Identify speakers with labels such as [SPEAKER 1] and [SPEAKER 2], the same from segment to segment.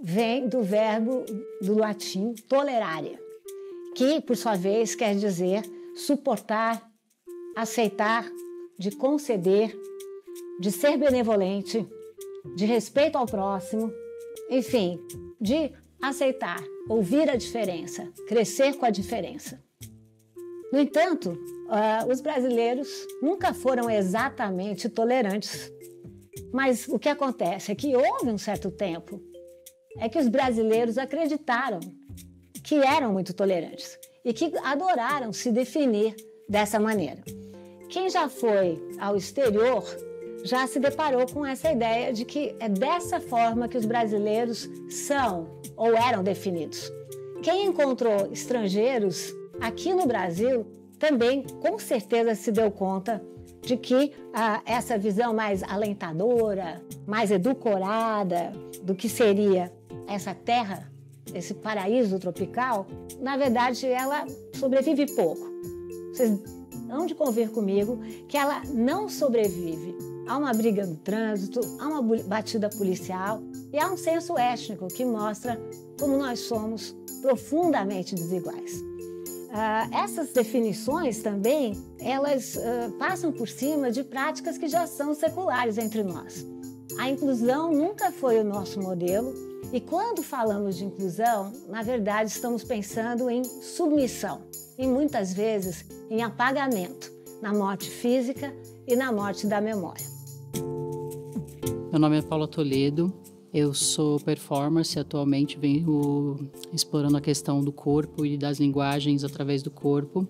[SPEAKER 1] vem do verbo do latim tolerare, que, por sua vez, quer dizer suportar, aceitar, de conceder, de ser benevolente, de respeito ao próximo, enfim, de aceitar, ouvir a diferença, crescer com a diferença. No entanto, os brasileiros nunca foram exatamente tolerantes. Mas o que acontece é que houve um certo tempo é que os brasileiros acreditaram que eram muito tolerantes e que adoraram se definir dessa maneira. Quem já foi ao exterior já se deparou com essa ideia de que é dessa forma que os brasileiros são ou eram definidos. Quem encontrou estrangeiros aqui no Brasil também, com certeza, se deu conta de que essa visão mais alentadora, mais edulcorada do que seria essa terra, esse paraíso tropical, na verdade, ela sobrevive pouco. Vocês hão de convir comigo que ela não sobrevive a uma briga no trânsito, a uma batida policial e a um censo étnico que mostra como nós somos profundamente desiguais. Essas definições também, elas passam por cima de práticas que já são seculares entre nós. A inclusão nunca foi o nosso modelo e quando falamos de inclusão, na verdade estamos pensando em submissão e muitas vezes em apagamento, na morte física e na morte da memória.
[SPEAKER 2] Meu nome é Paula Toledo, eu sou performer e atualmente venho explorando a questão do corpo e das linguagens através do corpo.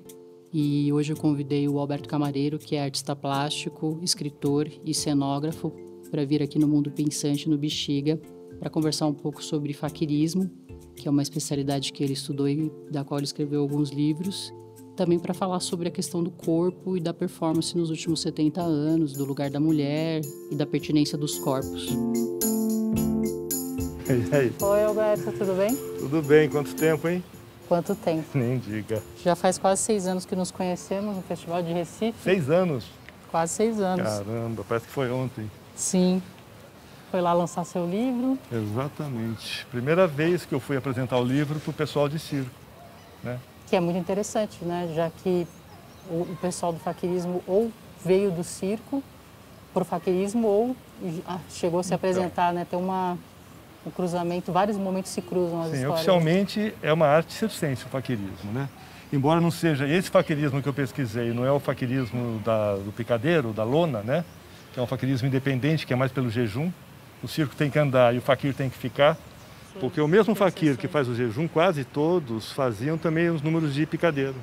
[SPEAKER 2] E hoje eu convidei o Alberto Camareiro, que é artista plástico, escritor e cenógrafo, para vir aqui no Mundo Pensante, no Bexiga, para conversar um pouco sobre faquirismo, que é uma especialidade que ele estudou e da qual ele escreveu alguns livros. Também para falar sobre a questão do corpo e da performance nos últimos 70 anos, do lugar da mulher e da pertinência dos corpos.
[SPEAKER 3] E aí?
[SPEAKER 2] Oi, Alberto, tudo bem?
[SPEAKER 3] Tudo bem, quanto tempo, hein?
[SPEAKER 2] Quanto tempo?
[SPEAKER 3] Nem diga.
[SPEAKER 2] Já faz quase 6 anos que nos conhecemos no Festival de Recife.
[SPEAKER 3] 6 anos?
[SPEAKER 2] Quase 6 anos.
[SPEAKER 3] Caramba, parece que foi ontem.
[SPEAKER 2] Sim. Foi lá lançar seu livro.
[SPEAKER 3] Exatamente. Primeira vez que eu fui apresentar o livro para o pessoal de circo, né?
[SPEAKER 2] Que é muito interessante, né? Já que o pessoal do faquirismo ou veio do circo para o faquirismo ou chegou a se apresentar, né? Tem um cruzamento, vários momentos se cruzam as histórias.
[SPEAKER 3] Oficialmente é uma arte circense o faquirismo, né? Embora não seja esse faquirismo que eu pesquisei, não é o faquirismo do picadeiro, da lona, né? Que é um faquirismo independente, que é mais pelo jejum. O circo tem que andar e o faquir tem que ficar. Sim, porque o mesmo faquir que faz o jejum, quase todos faziam também os números de picadeiro.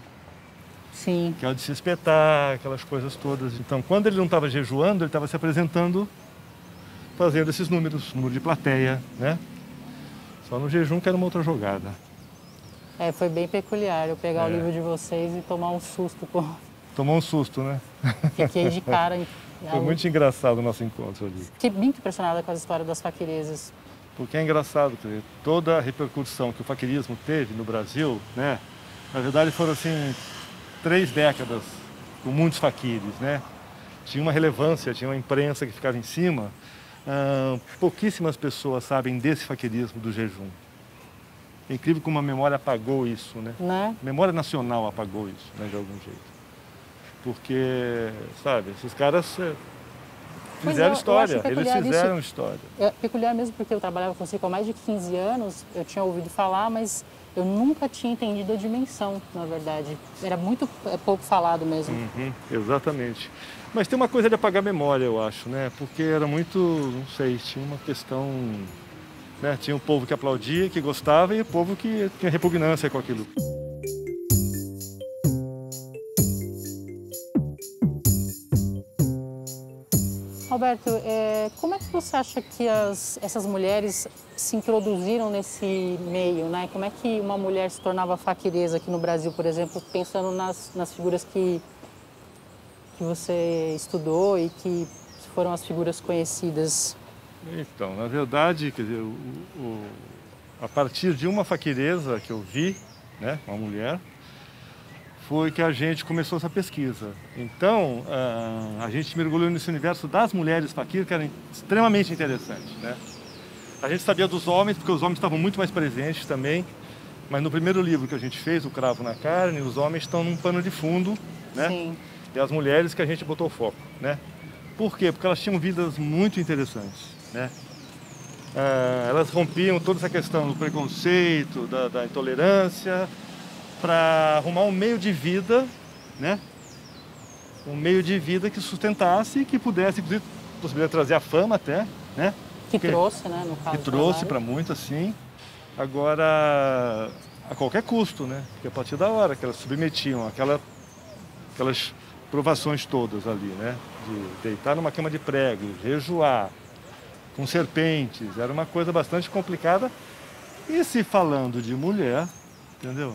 [SPEAKER 2] Sim.
[SPEAKER 3] Que é o de se espetar, aquelas coisas todas. Então, quando ele não estava jejuando, ele estava se apresentando, fazendo esses números, número de plateia, né? Só no jejum que era uma outra jogada.
[SPEAKER 2] Foi bem peculiar eu pegar o livro de vocês e tomar um susto.
[SPEAKER 3] Tomou um susto, né?
[SPEAKER 2] Fiquei de cara.
[SPEAKER 3] Foi muito engraçado o nosso encontro ali.
[SPEAKER 2] Fiquei muito impressionada com a história das faquirezas.
[SPEAKER 3] Porque é engraçado, toda a repercussão que o faquirismo teve no Brasil, né? Na verdade foram assim 3 décadas com muitos faquires, né? Tinha uma relevância, tinha uma imprensa que ficava em cima. Pouquíssimas pessoas sabem desse faquirismo do jejum. É incrível como a memória apagou isso, né? A memória nacional apagou isso, né, de algum jeito. Porque, sabe, esses caras fizeram história, eles fizeram história.
[SPEAKER 2] É peculiar mesmo porque eu trabalhava com circo há mais de 15 anos, eu tinha ouvido falar, mas eu nunca tinha entendido a dimensão, na verdade. Era muito pouco falado mesmo.
[SPEAKER 3] Exatamente. Mas tem uma coisa de apagar a memória, eu acho, né? Porque era muito, não sei, tinha uma questão, né? Tinha um povo que aplaudia, que gostava, e o povo que tinha repugnância com aquilo.
[SPEAKER 2] Roberto, como é que você acha que essas mulheres se introduziram nesse meio, né? Como é que uma mulher se tornava faquireza aqui no Brasil, por exemplo, pensando nas figuras que você estudou e que foram as figuras conhecidas?
[SPEAKER 3] Então, na verdade, quer dizer, a partir de uma faquireza que eu vi, né, uma mulher, foi que a gente começou essa pesquisa. Então, a gente mergulhou nesse universo das mulheres faquir, que era extremamente interessante, né? A gente sabia dos homens, porque os homens estavam muito mais presentes também. Mas no primeiro livro que a gente fez, O Cravo na Carne, os homens estão num pano de fundo, né?
[SPEAKER 2] Sim.
[SPEAKER 3] E as mulheres que a gente botou foco, né? Por quê? Porque elas tinham vidas muito interessantes, né? Elas rompiam toda essa questão do preconceito, da intolerância, para arrumar um meio de vida, né? Um meio de vida que sustentasse e que pudesse, inclusive, possibilidade de trazer a fama até, né?
[SPEAKER 2] Que trouxe, né, no caso.
[SPEAKER 3] Que trouxe para muitos, sim. Agora, a qualquer custo, né? Porque a partir da hora que elas submetiam aquelas provações todas ali, né? De deitar numa cama de prego, jejuar, com serpentes, era uma coisa bastante complicada. E se falando de mulher, entendeu?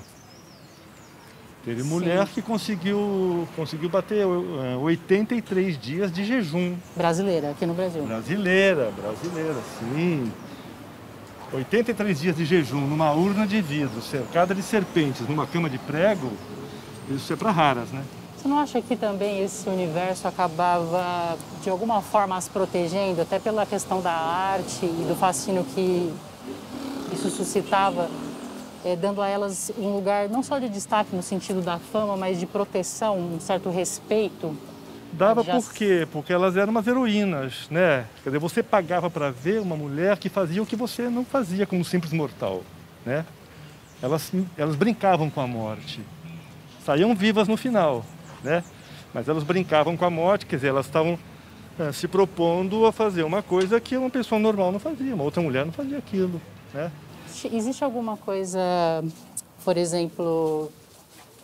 [SPEAKER 3] Teve mulher que conseguiu bater 83 dias de jejum.
[SPEAKER 2] Brasileira, aqui no Brasil.
[SPEAKER 3] Brasileira, sim. 83 dias de jejum numa urna de vidro, cercada de serpentes, numa cama de prego, isso é para raras, né?
[SPEAKER 2] Você não acha que também esse universo acabava, de alguma forma, as protegendo, até pela questão da arte e do fascínio que isso suscitava, dando a elas um lugar não só de destaque no sentido da fama, mas de proteção, um certo respeito?
[SPEAKER 3] Dava por quê? Porque elas eram umas heroínas, né? Quer dizer, você pagava para ver uma mulher que fazia o que você não fazia como simples mortal, né? Elas brincavam com a morte. Saíam vivas no final, né? Mas elas brincavam com a morte, quer dizer, elas estavam se propondo a fazer uma coisa que uma pessoa normal não fazia, uma outra mulher não fazia aquilo, né?
[SPEAKER 2] Existe alguma coisa, por exemplo,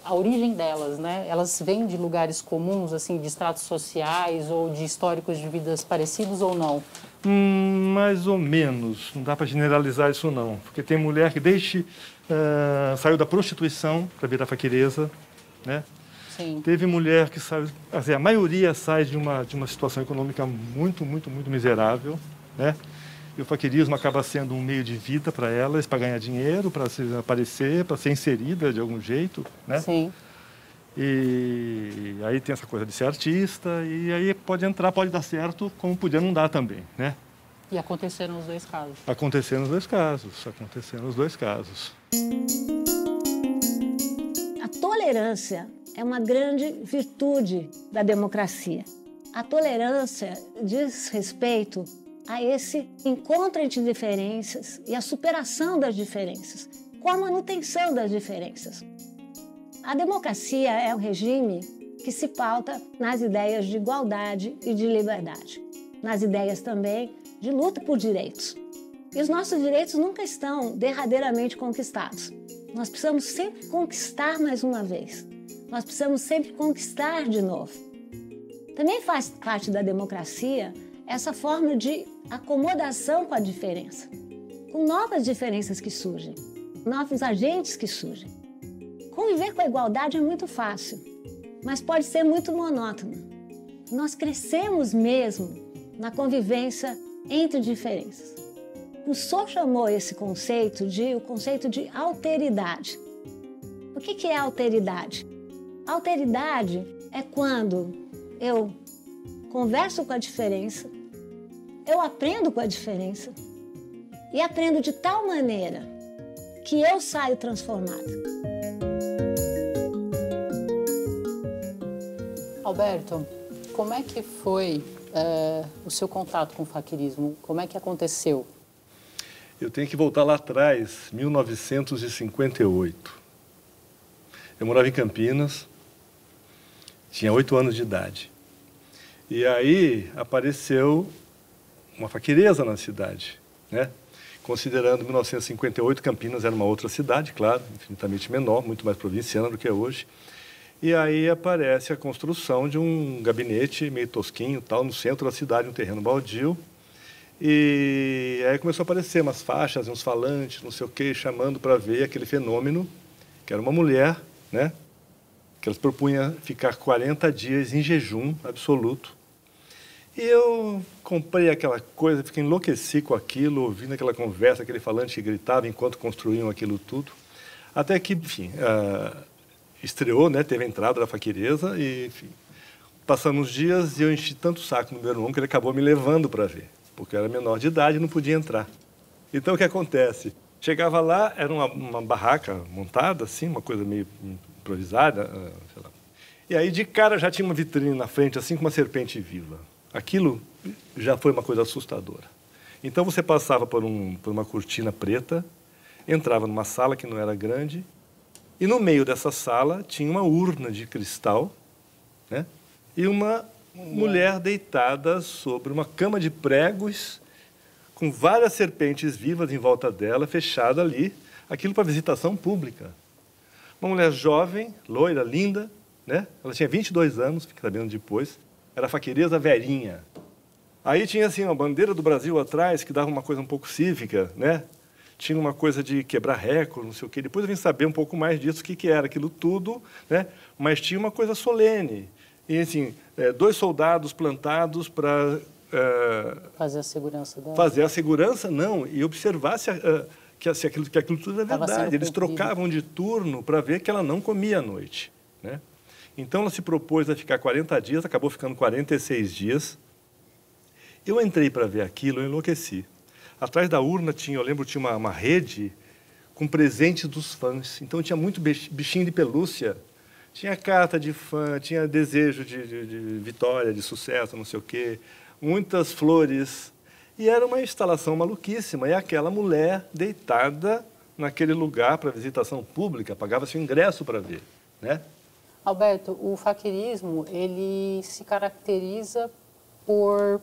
[SPEAKER 2] a origem delas, né? Elas vêm de lugares comuns, assim, de estratos sociais ou de históricos de vidas parecidos ou não?
[SPEAKER 3] Mais ou menos. Não dá para generalizar isso, não. Porque tem mulher que saiu da prostituição para virar faquireza, né?
[SPEAKER 2] Sim.
[SPEAKER 3] Teve mulher que saiu... Assim, a maioria sai de uma situação econômica muito, muito, muito miserável, né? E o faquirismo acaba sendo um meio de vida para elas, para ganhar dinheiro, para aparecer, para ser inserida de algum jeito, né?
[SPEAKER 2] Sim.
[SPEAKER 3] E aí tem essa coisa de ser artista, e aí pode dar certo, como podia não dar também, né?
[SPEAKER 2] E aconteceram os dois casos.
[SPEAKER 3] Aconteceram os dois casos.
[SPEAKER 1] A tolerância é uma grande virtude da democracia. A tolerância diz respeito a esse encontro entre diferenças e a superação das diferenças, com a manutenção das diferenças. A democracia é um regime que se pauta nas ideias de igualdade e de liberdade, nas ideias também de luta por direitos. E os nossos direitos nunca estão derradeiramente conquistados. Nós precisamos sempre conquistar mais uma vez. Nós precisamos sempre conquistar de novo. Também faz parte da democracia essa forma de acomodação com a diferença, com novas diferenças que surgem, novos agentes que surgem. Conviver com a igualdade é muito fácil, mas pode ser muito monótono. Nós crescemos mesmo na convivência entre diferenças. Rousseau chamou esse conceito o conceito de alteridade. O que é alteridade? Alteridade é quando eu converso com a diferença, eu aprendo com a diferença e aprendo de tal maneira que eu saio transformada.
[SPEAKER 2] Alberto, como é que foi o seu contato com o faquirismo? Como é que aconteceu?
[SPEAKER 3] Eu tenho que voltar lá atrás, 1958. Eu morava em Campinas, tinha 8 anos de idade. E aí apareceu uma faquireza na cidade, né? Considerando 1958, Campinas era uma outra cidade, claro, infinitamente menor, muito mais provinciana do que é hoje. E aí aparece a construção de um gabinete meio tosquinho, tal, no centro da cidade, um terreno baldio. E aí começou a aparecer umas faixas, uns falantes, não sei o quê, chamando para ver aquele fenômeno, que era uma mulher, né? Que elas propunha ficar 40 dias em jejum absoluto. E eu comprei aquela coisa, fiquei enlouqueci com aquilo, ouvindo aquela conversa, aquele falante que gritava enquanto construíam aquilo tudo. Até que, enfim, estreou, né? Teve a entrada da faquireza e, enfim, passamos dias e eu enchi tanto o saco no meu irmão que ele acabou me levando para ver, porque eu era menor de idade e não podia entrar, Então, o que acontece? Chegava lá, era uma barraca montada, assim, uma coisa meio improvisada, sei lá. E aí, de cara, já tinha uma vitrine na frente, assim, com uma serpente viva. Aquilo já foi uma coisa assustadora. Então, você passava por uma cortina preta, entrava numa sala que não era grande, e no meio dessa sala tinha uma urna de cristal, né? E uma mulher deitada sobre uma cama de pregos, com várias serpentes vivas em volta dela, fechada ali, aquilo para visitação pública. Uma mulher jovem, loira, linda, né? Ela tinha 22 anos, fiquei sabendo depois, era a faquiresa Verinha. Aí tinha assim, uma bandeira do Brasil atrás, que dava uma coisa um pouco cívica, né? Tinha uma coisa de quebrar recorde, não sei o quê. Depois eu vim saber um pouco mais disso, o que era aquilo tudo, né? Mas tinha uma coisa solene. E, assim, 2 soldados plantados para...
[SPEAKER 2] fazer a segurança dela.
[SPEAKER 3] Fazer a segurança, não, e observar se aquilo tudo é verdade. Eles trocavam de turno para ver que ela não comia à noite, né? Então, ela se propôs a ficar 40 dias, acabou ficando 46 dias. Eu entrei para ver aquilo, eu enlouqueci. Atrás da urna, tinha uma rede com presentes dos fãs. Então, tinha muito bichinho de pelúcia. Tinha carta de fã, tinha desejo de vitória, de sucesso, não sei o quê. Muitas flores. E era uma instalação maluquíssima. E aquela mulher deitada naquele lugar para visitação pública, pagava-se o ingresso para ver, né?
[SPEAKER 2] Alberto, o faquirismo, ele se caracteriza por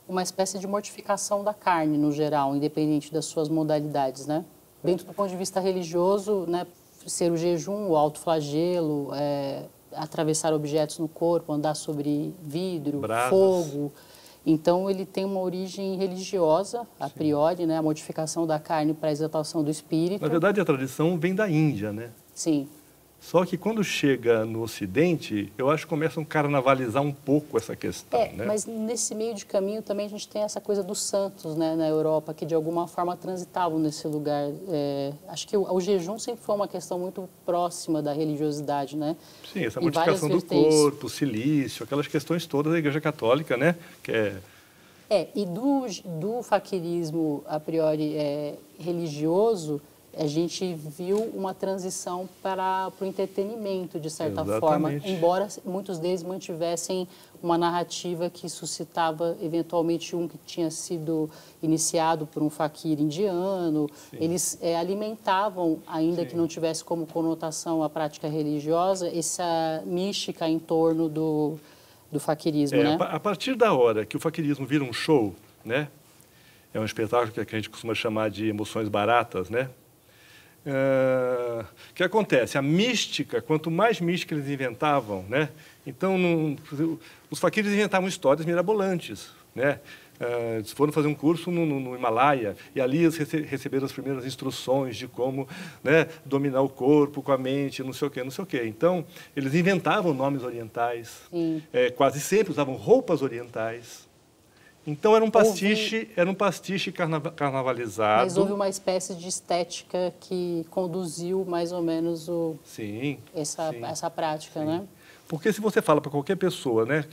[SPEAKER 2] uma espécie de mortificação da carne, no geral, independente das suas modalidades, né? Dentro do ponto de vista religioso, né, ser o jejum, o autoflagelo, atravessar objetos no corpo, andar sobre vidro,
[SPEAKER 3] Bravas.
[SPEAKER 2] Fogo. Então, ele tem uma origem religiosa, a priori, né, a mortificação da carne para a exaltação do espírito.
[SPEAKER 3] Na verdade, a tradição vem da Índia, né?
[SPEAKER 2] Sim.
[SPEAKER 3] Só que quando chega no Ocidente, eu acho que começam a carnavalizar um pouco essa questão, né?
[SPEAKER 2] Mas nesse meio de caminho também a gente tem essa coisa dos santos, né, na Europa, que de alguma forma transitavam nesse lugar. Acho que o jejum sempre foi uma questão muito próxima da religiosidade, né?
[SPEAKER 3] Sim, essa modificação do corpo, silício, aquelas questões todas da Igreja Católica, né?
[SPEAKER 2] E do faquirismo, a priori, religioso, a gente viu uma transição para o entretenimento, de certa forma, embora muitos deles mantivessem uma narrativa que suscitava, eventualmente, um que tinha sido iniciado por um faquir indiano. Sim. Eles alimentavam, ainda que não tivesse como conotação a prática religiosa, essa mística em torno do faquirismo, né?
[SPEAKER 3] A partir da hora que o faquirismo vira um show, né? É um espetáculo que a gente costuma chamar de emoções baratas, né? O que acontece? A mística, quanto mais mística eles inventavam, né? Então, os faquires inventavam histórias mirabolantes, né? Eles foram fazer um curso no Himalaia e ali eles receberam as primeiras instruções de como, né, dominar o corpo com a mente, não sei o quê, não sei o quê. Então, eles inventavam nomes orientais, quase sempre usavam roupas orientais. Então, era um pastiche carnavalizado.
[SPEAKER 2] Mas houve uma espécie de estética que conduziu mais ou menos essa prática, né?
[SPEAKER 3] Porque se você fala para qualquer pessoa, né,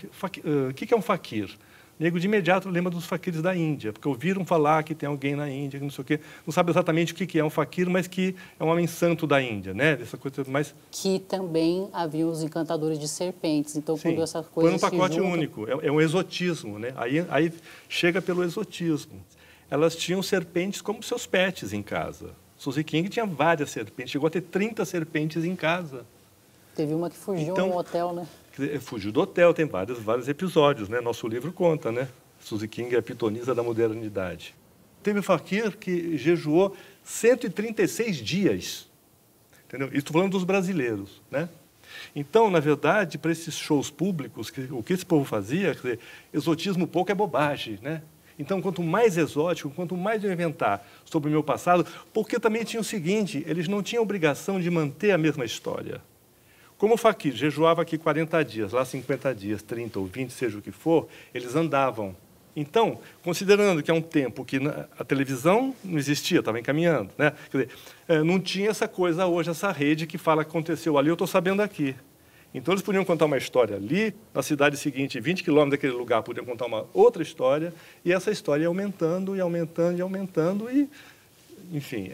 [SPEAKER 3] o que é um faquir? O nego de imediato lembra dos faquires da Índia, porque ouviram falar que tem alguém na Índia, que não sei o quê, não sabe exatamente o que é um faquir, mas que é um homem santo da Índia, né? Essa coisa mais...
[SPEAKER 2] Que também haviam os encantadores de serpentes, então quando essa coisa
[SPEAKER 3] foi um pacote único, é um exotismo, né? Aí chega pelo exotismo. Elas tinham serpentes como seus pets em casa. Suzy King tinha várias serpentes, chegou a ter 30 serpentes em casa.
[SPEAKER 2] Teve uma que fugiu no hotel, né?
[SPEAKER 3] Fugiu do hotel, tem vários episódios, né? Nosso livro conta, né? Suzy King é a pitonisa da modernidade. Teve um faquir que jejuou 136 dias, entendeu? Estou falando dos brasileiros, né? Então, na verdade, para esses shows públicos, o que esse povo fazia, quer dizer, exotismo pouco é bobagem, né? Então, quanto mais exótico, quanto mais eu inventar sobre o meu passado, porque também tinha o seguinte, eles não tinham obrigação de manter a mesma história. Como o faquir jejuava aqui 40 dias, lá 50 dias, 30 ou 20, seja o que for, eles andavam. Então, considerando que é um tempo que a televisão não existia, estava encaminhando, né? Quer dizer, não tinha essa coisa hoje, essa rede que fala que aconteceu ali, eu estou sabendo aqui. Então, eles podiam contar uma história ali, na cidade seguinte, 20 quilômetros daquele lugar, podiam contar uma outra história, e essa história ia aumentando, e aumentando, e aumentando, e
[SPEAKER 4] enfim,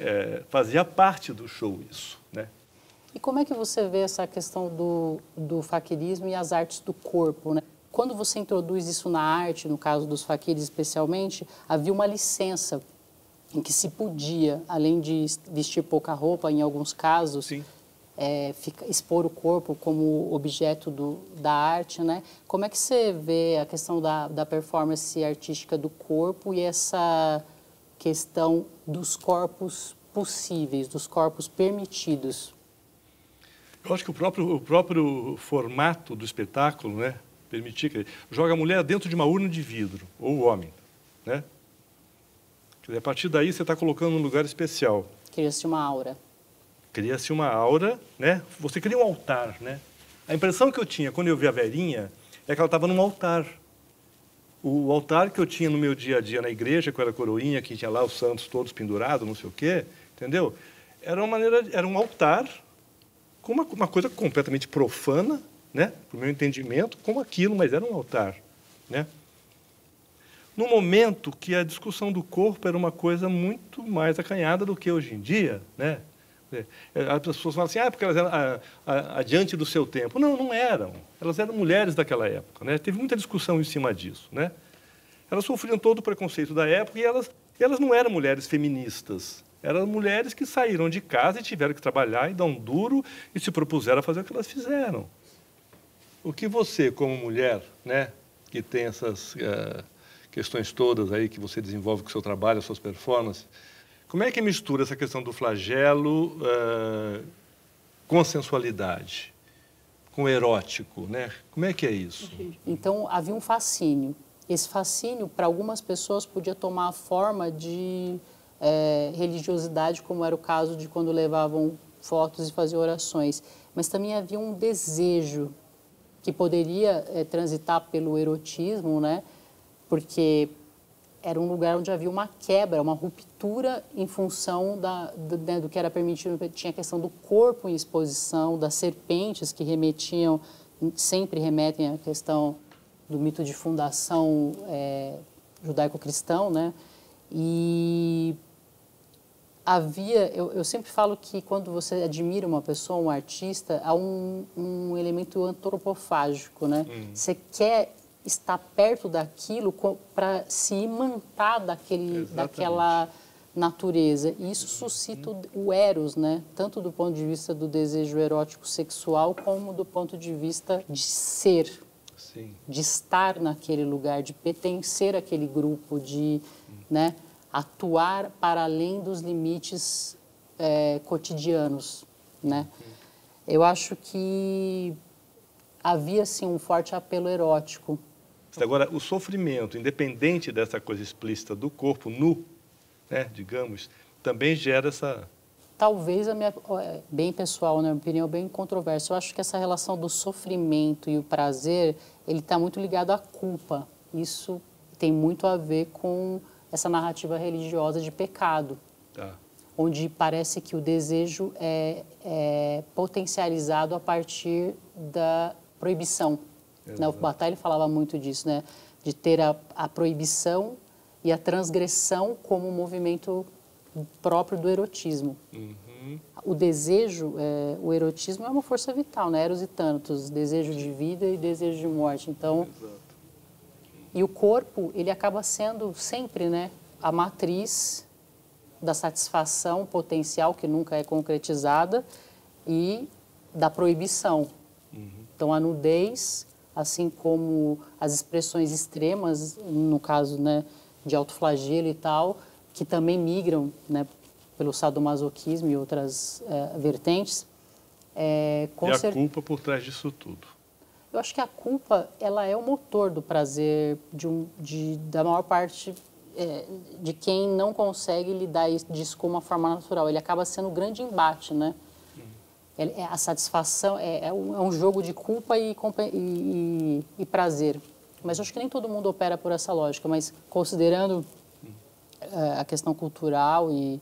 [SPEAKER 4] fazia parte do show isso, né?
[SPEAKER 2] E como é que você vê essa questão do faquirismo e as artes do corpo, né? Quando você introduz isso na arte, no caso dos faquires especialmente, havia uma licença em que se podia, além de vestir pouca roupa, em alguns casos, expor o corpo como objeto da arte, né? Como é que você vê a questão da performance artística do corpo e essa questão dos corpos possíveis, dos corpos permitidos?
[SPEAKER 4] Eu acho que o próprio formato do espetáculo, né, permitir que joga a mulher dentro de uma urna de vidro, ou o homem, né? Quer dizer, a partir daí você está colocando num lugar especial.
[SPEAKER 2] Cria-se uma aura.
[SPEAKER 4] Cria-se uma aura, né? Você cria um altar, né? A impressão que eu tinha quando eu vi a velhinha é que ela estava num altar. O altar que eu tinha no meu dia a dia na igreja, que eu era coroinha, que tinha lá os santos todos pendurados, não sei o quê, entendeu? Era um altar com uma coisa completamente profana, né? Para o meu entendimento, como aquilo, mas era um altar, né? No momento que a discussão do corpo era uma coisa muito mais acanhada do que hoje em dia, né? As pessoas falam assim, porque elas eram adiante do seu tempo. Não, não eram. Elas eram mulheres daquela época, né? Teve muita discussão em cima disso, né? Elas sofriam todo o preconceito da época e elas não eram mulheres feministas. Eram mulheres que saíram de casa e tiveram que trabalhar e dar um duro e se propuseram a fazer o que elas fizeram. O que você, como mulher, né, que tem essas questões todas aí que você desenvolve com o seu trabalho, as suas performances, como é que mistura essa questão do flagelo com a sensualidade, com o erótico, né? Como é que é isso?
[SPEAKER 2] Então, havia um fascínio. Esse fascínio, para algumas pessoas, podia tomar a forma de religiosidade, como era o caso de quando levavam fotos e faziam orações. Mas também havia um desejo que poderia transitar pelo erotismo, né? Porque era um lugar onde havia uma quebra, uma ruptura em função do que era permitido. Tinha a questão do corpo em exposição, das serpentes que sempre remetem à questão do mito de fundação judaico-cristão, né? E eu sempre falo que quando você admira uma pessoa, um artista, há um elemento antropofágico, né? Você quer estar perto daquilo para se imantar daquela natureza. E isso suscita o eros, né? Tanto do ponto de vista do desejo erótico sexual, como do ponto de vista de ser.
[SPEAKER 4] Sim.
[SPEAKER 2] De estar naquele lugar, de pertencer àquele grupo, de né, atuar para além dos limites cotidianos, né? Eu acho que havia, sim, um forte apelo erótico.
[SPEAKER 4] Agora, o sofrimento, independente dessa coisa explícita do corpo nu, né, digamos, também gera essa...
[SPEAKER 2] Talvez bem pessoal, né, minha opinião bem controversa. Eu acho que essa relação do sofrimento e o prazer, ele está muito ligado à culpa. Isso tem muito a ver com essa narrativa religiosa de pecado, onde parece que o desejo é potencializado a partir da proibição. Né? O Bataille falava muito disso, né? De ter a proibição e a transgressão como um movimento próprio do erotismo. O desejo, o erotismo é uma força vital, né? Eros e Thanatos, desejo de vida e desejo de morte. Então, e o corpo, ele acaba sendo sempre, né, a matriz da satisfação potencial, que nunca é concretizada, e da proibição. Então, a nudez, assim como as expressões extremas, no caso, né, de autoflagelo e tal, que também migram, né, pelo sadomasoquismo e outras vertentes.
[SPEAKER 4] E a culpa por trás disso tudo?
[SPEAKER 2] Eu acho que a culpa, ela é o motor do prazer da maior parte de quem não consegue lidar disso com uma forma natural. Ele acaba sendo um grande embate, né? A satisfação é um jogo de culpa e prazer. Mas eu acho que nem todo mundo opera por essa lógica, mas considerando a questão cultural e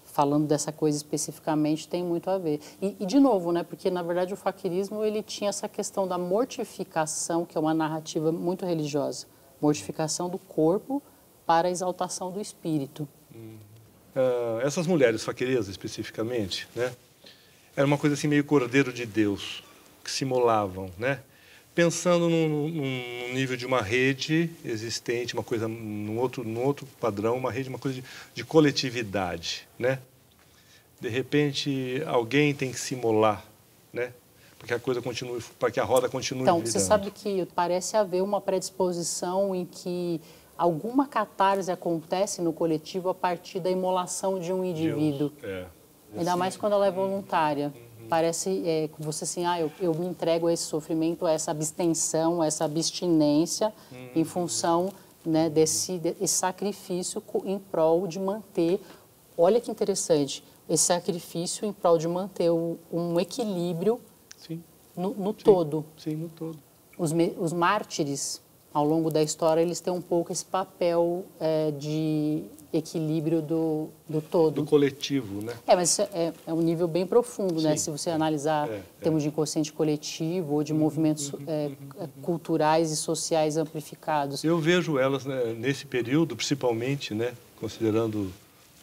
[SPEAKER 2] falando dessa coisa especificamente, tem muito a ver. E de novo, né, porque na verdade o faquirismo ele tinha essa questão da mortificação, que é uma narrativa muito religiosa. Mortificação do corpo para a exaltação do espírito.
[SPEAKER 4] essas mulheres faqueiresas, especificamente, né? Era uma coisa assim meio Cordeiro de Deus, que simulavam, né? Pensando num nível de uma rede existente, uma coisa num outro padrão, uma rede, uma coisa de coletividade, né? De repente, alguém tem que simular, né? Para que a coisa continue, para que a roda continue
[SPEAKER 2] Então,
[SPEAKER 4] virando.
[SPEAKER 2] você sabe que parece haver uma predisposição em que alguma catarse acontece no coletivo a partir da imolação de um indivíduo. Ainda mais quando ela é voluntária. Parece você assim, eu me entrego a esse sofrimento, a essa abstenção, a essa abstinência em função, né, desse sacrifício em prol de manter, olha que interessante, esse sacrifício em prol de manter um equilíbrio no todo.
[SPEAKER 4] Sim, no todo.
[SPEAKER 2] Os mártires, ao longo da história, eles têm um pouco esse papel de equilíbrio do todo.
[SPEAKER 4] Do coletivo, né?
[SPEAKER 2] Mas é um nível bem profundo, né? Se você analisar em termos de inconsciente coletivo ou de movimentos culturais e sociais amplificados.
[SPEAKER 4] Eu vejo elas, né, nesse período, principalmente, né, considerando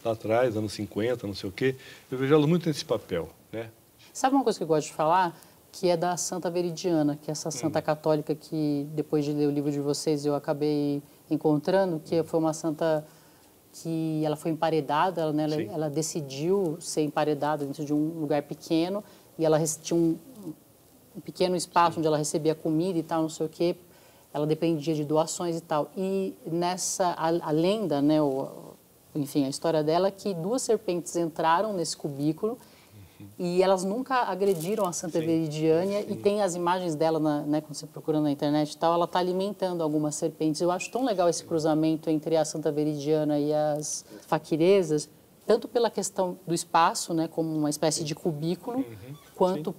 [SPEAKER 4] lá atrás, anos 50, não sei o quê, eu vejo elas muito nesse papel, né?
[SPEAKER 2] Sabe uma coisa que eu gosto de falar? Que é da Santa Veridiana, que é essa santa católica que, depois de ler o livro de vocês, eu acabei encontrando, que foi uma santa que ela foi emparedada, né? Ela decidiu ser emparedada dentro de um lugar pequeno e ela tinha um pequeno espaço onde ela recebia comida e tal, não sei o quê. Ela dependia de doações e tal. E a lenda, né? Enfim, a história dela é que 2 serpentes entraram nesse cubículo e elas nunca agrediram a Santa Veridiana e tem as imagens dela, né, quando você procura na internet e tal, ela está alimentando algumas serpentes. Eu acho tão legal esse cruzamento entre a Santa Veridiana e as faquiresas, tanto pela questão do espaço, né, como uma espécie de cubículo, quanto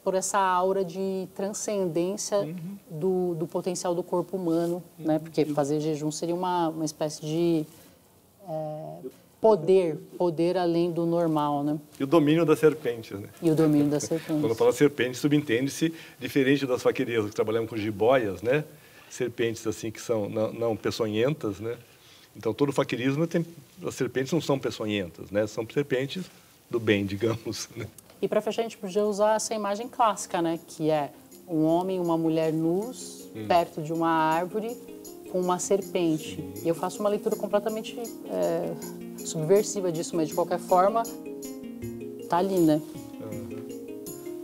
[SPEAKER 2] por essa aura de transcendência do potencial do corpo humano, né, porque fazer jejum seria uma espécie de poder além do normal, né?
[SPEAKER 4] E o domínio das serpentes, né?
[SPEAKER 2] E o domínio das serpentes.
[SPEAKER 4] Quando fala serpente, subentende-se, diferente das faqueiresas que trabalham com jiboias, né? Serpentes assim que são não peçonhentas, né? Então, todo o faqueirismo as serpentes não são peçonhentas, né? São serpentes do bem, digamos, né?
[SPEAKER 2] E para fechar, a gente podia usar essa imagem clássica, né? Que é um homem e uma mulher nus, perto de uma árvore, com uma serpente. E eu faço uma leitura completamente subversiva disso, mas de qualquer forma, tá ali, né?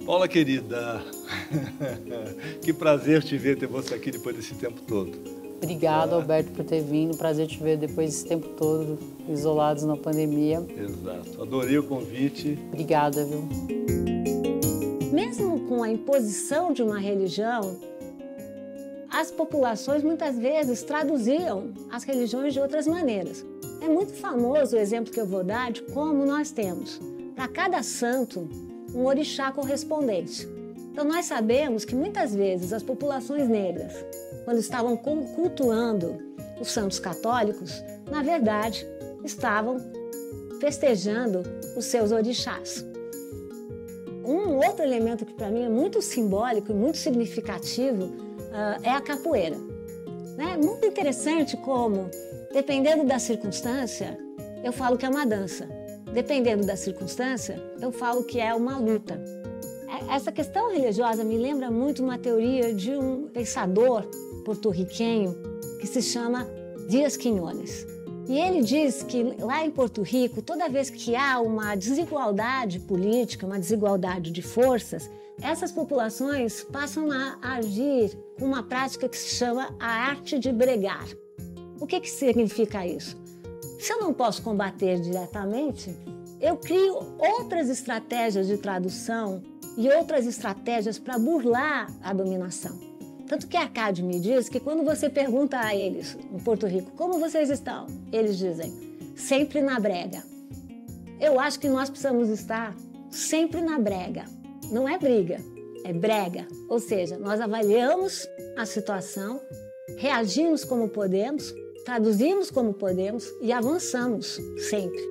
[SPEAKER 4] Paula, querida, que prazer te ver, ter você aqui depois desse tempo todo.
[SPEAKER 2] Obrigado, Alberto, por ter vindo. Prazer te ver depois desse tempo todo, isolados na pandemia.
[SPEAKER 4] Exato. Adorei o convite.
[SPEAKER 2] Obrigada, viu?
[SPEAKER 1] Mesmo com a imposição de uma religião, as populações muitas vezes traduziam as religiões de outras maneiras. É muito famoso o exemplo que eu vou dar de como nós temos, para cada santo, um orixá correspondente. Então nós sabemos que muitas vezes as populações negras, quando estavam cultuando os santos católicos, na verdade estavam festejando os seus orixás. Um outro elemento que para mim é muito simbólico e muito significativo é a capoeira. É muito interessante como, dependendo da circunstância, eu falo que é uma dança. Dependendo da circunstância, eu falo que é uma luta. Essa questão religiosa me lembra muito uma teoria de um pensador porto-riquenho que se chama Dias Quiñones. E ele diz que lá em Porto Rico, toda vez que há uma desigualdade política, uma desigualdade de forças, essas populações passam a agir com uma prática que se chama a arte de bregar. O que significa isso? Se eu não posso combater diretamente, eu crio outras estratégias de tradução e outras estratégias para burlar a dominação. Tanto que a CAD me diz que quando você pergunta a eles, em Porto Rico, como vocês estão? Eles dizem, sempre na brega. Eu acho que nós precisamos estar sempre na brega. Não é briga, é brega. Ou seja, nós avaliamos a situação, reagimos como podemos, traduzimos como podemos e avançamos sempre.